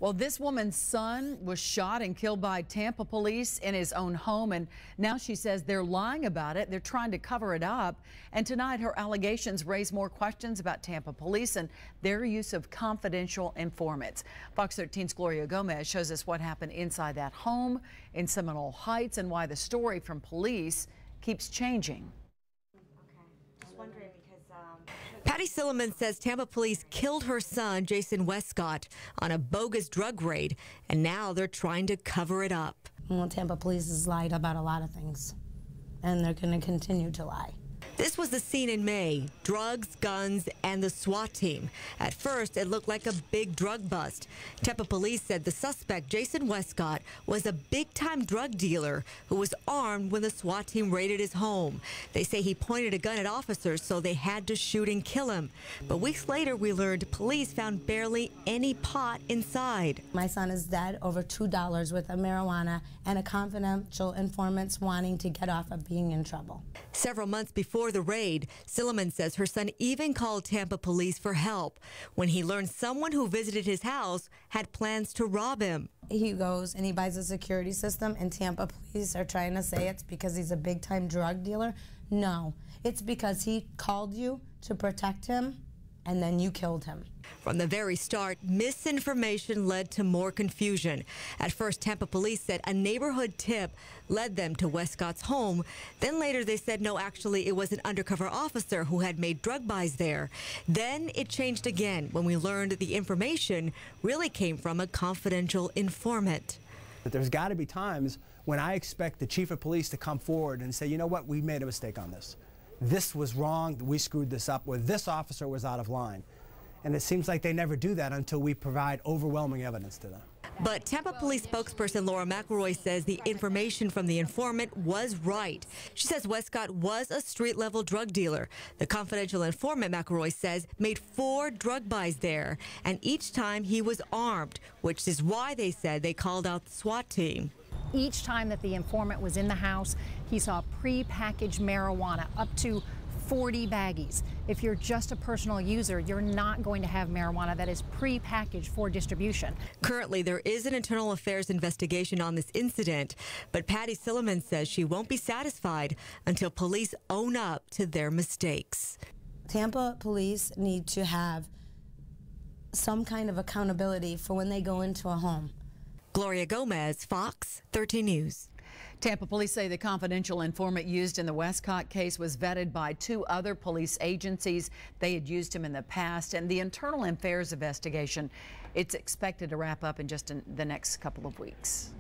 Well, this woman's son was shot and killed by Tampa police in his own home, and now she says they're lying about it. They're trying to cover it up. And tonight, her allegations raise more questions about Tampa police and their use of confidential informants. Fox 13's Gloria Gomez shows us what happened inside that home in Seminole Heights and why the story from police keeps changing. Patty Silliman says Tampa police killed her son, Jason Westcott, on a bogus drug raid, and now they're trying to cover it up. Well, Tampa police has lied about a lot of things, and they're going to continue to lie. This was the scene in May: drugs, guns, and the SWAT team. At first, it looked like a big drug bust. Tampa police said the suspect, Jason Westcott, was a big-time drug dealer who was armed when the SWAT team raided his home. They say he pointed a gun at officers, so they had to shoot and kill him. But weeks later, we learned police found barely any pot inside. My son is dead over $2 worth of marijuana and a confidential informant wanting to get off of being in trouble. Several months before the raid, Silliman says her son even called Tampa police for help when he learned someone who visited his house had plans to rob him. He goes and he buys a security system, and Tampa police are trying to say it's because he's a big-time drug dealer. No, it's because he called you to protect him, and then you killed him. From the very start, misinformation led to more confusion. At first, Tampa police said a neighborhood tip led them to Westcott's home. Then later they said no, actually it was an undercover officer who had made drug buys there. Then it changed again when we learned the information really came from a confidential informant. But there's got to be times when I expect the chief of police to come forward and say, you know what, we made a mistake on this. This was wrong, we screwed this up, or this officer was out of line. And it seems like they never do that until we provide overwhelming evidence to them. But Tampa police spokesperson Laura McElroy says the information from the informant was right. She says Westcott was a street-level drug dealer. The confidential informant, McElroy says, made 4 drug buys there, and each time he was armed, which is why they said they called out the SWAT team. Each time that the informant was in the house, he saw pre-packaged marijuana, up to 40 baggies. If you're just a personal user, you're not going to have marijuana that is pre-packaged for distribution. Currently, there is an internal affairs investigation on this incident, but Patty Silliman says she won't be satisfied until police own up to their mistakes. Tampa police need to have some kind of accountability for when they go into a home. Gloria Gomez, Fox 13 News. Tampa police say the confidential informant used in the Westcott case was vetted by 2 other police agencies. They had used him in the past, and the internal affairs investigation, it's expected to wrap up in just the next couple of weeks.